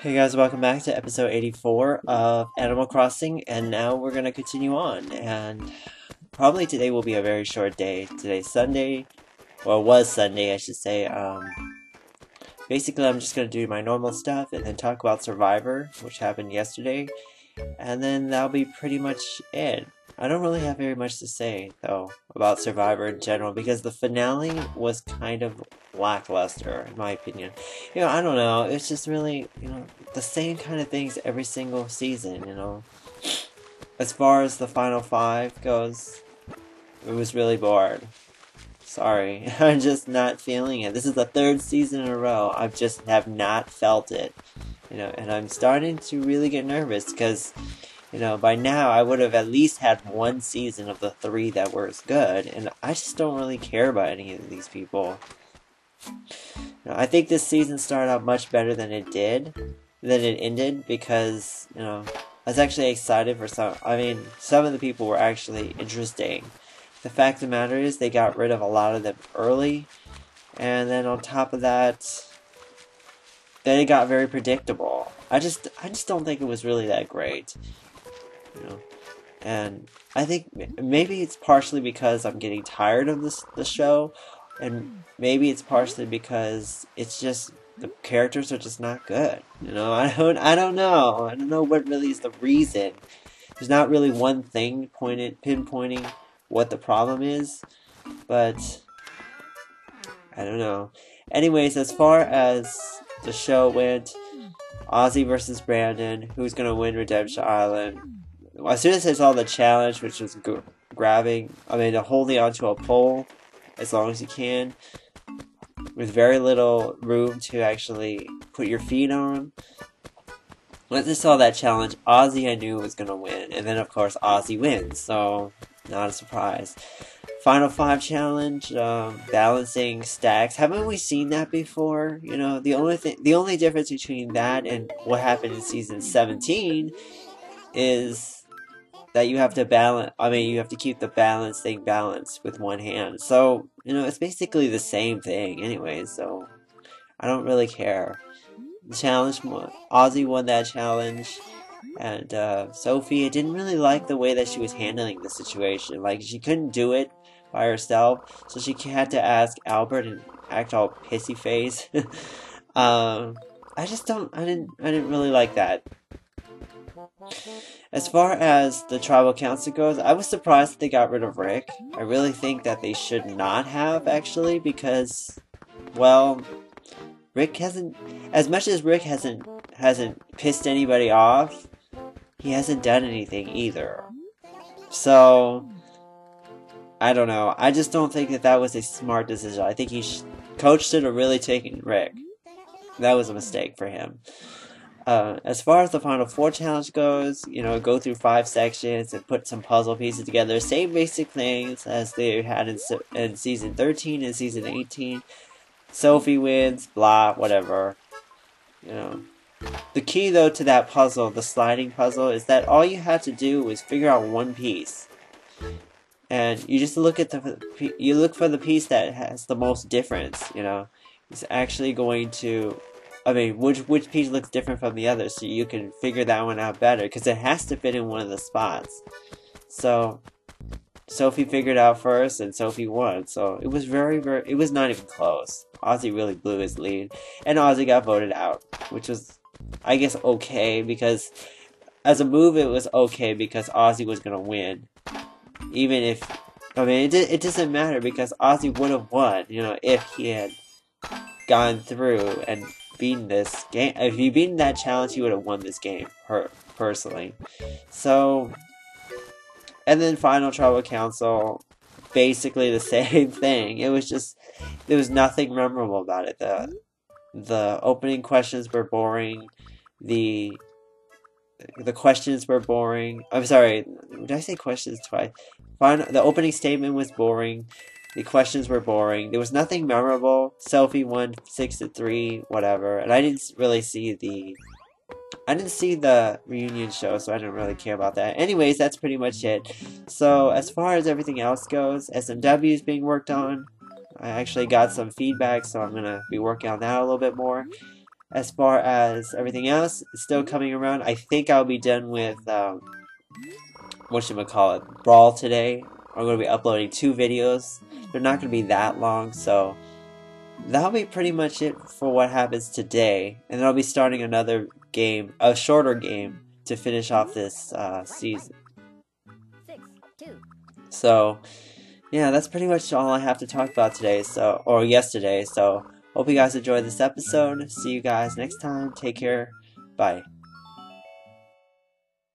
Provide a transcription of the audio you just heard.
Hey guys, welcome back to episode 84 of Animal Crossing, and now we're gonna continue on, and probably today will be a very short day. Today's Sunday, well, it was Sunday, I should say. Basically, I'm just gonna do my normal stuff and then talk about Survivor, which happened yesterday, and then that'll be pretty much it. I don't really have very much to say, though, about Survivor in general, because the finale was kind of lackluster, in my opinion. I don't know, it's just really, the same kind of things every single season. As far as the final five goes, it was really bored. Sorry, I'm just not feeling it. This is the third season in a row. I just have not felt it. And I'm starting to really get nervous because, by now I would have at least had one season of the three that were as good, and I just don't really care about any of these people. I think this season started out much better than it ended, because, I was actually excited for some of the people were actually interesting. The fact of the matter is they got rid of a lot of them early, and then on top of that, then it got very predictable. I just don't think it was really that great. And I think maybe it's partially because I'm getting tired of the show, and maybe it's partially because it's just the characters are just not good. I don't know. I don't know what really is the reason. There's not really one thing pinpointing what the problem is, but I don't know. Anyways, as far as the show went, Ozzy versus Brandon, who's gonna win Redemption Island? As soon as I saw the challenge, which was holding onto a pole as long as you can, with very little room to actually put your feet on. Once I saw that challenge, Ozzy I knew was gonna win, and then of course Ozzy wins, so not a surprise. Final Five challenge, balancing stacks. Haven't we seen that before? The only difference between that and what happened in season 17 is that you have to you have to keep the balance thing balanced with one hand. So, it's basically the same thing anyway, so I don't really care. The challenge, Ozzy won that challenge, and Sophie, I didn't really like the way that she was handling the situation. Like, she couldn't do it by herself, so she had to ask Albert and act all pissy face. I didn't really like that. As far as the tribal council goes, I was surprised that they got rid of Rick. I really think that they should not have, actually, because, well, Rick hasn't, as much as Rick hasn't pissed anybody off, he hasn't done anything either. So, I don't know. I just don't think that was a smart decision. I think Coach should have really taken Rick. That was a mistake for him. As far as the Final Four challenge goes, go through 5 sections and put some puzzle pieces together. Same basic things as they had in Season 13 and Season 18. Sophie wins, blah, whatever. The key, though, to that puzzle, the sliding puzzle, is that all you had to do was figure out one piece. And you just look for the piece that has the most difference, It's actually going to... which piece looks different from the other, so you can figure that one out better, because it has to fit in one of the spots. So, Sophie figured out first, and Sophie won, so it was it was not even close. Ozzy really blew his lead, and Ozzy got voted out, which was, I guess, okay, because as a move, it was okay, because Ozzy was gonna win. Even if, it doesn't matter, because Ozzy would have won, if he had gone through and beaten this game. If he beaten that challenge, he would have won this game, personally. So, and then Final Tribal Council, basically the same thing. It was just, there was nothing memorable about it. The opening questions were boring. The questions were boring. I'm sorry, did I say questions twice? The opening statement was boring. The questions were boring. There was nothing memorable. Sophie won 6-3, whatever. And I didn't really see the reunion show, so I didn't really care about that. Anyways, that's pretty much it. So, as far as everything else goes, SMW is being worked on. I actually got some feedback, so I'm gonna be working on that a little bit more. as far as everything else, it's still coming around. I think I'll be done with whatchamacallit, Brawl today. I'm going to be uploading 2 videos. They're not going to be that long, so that'll be pretty much it for what happens today. And then I'll be starting another game, a shorter game, to finish off this season. So, yeah, that's pretty much all I have to talk about today, or yesterday. So, hope you guys enjoyed this episode. See you guys next time. Take care. Bye.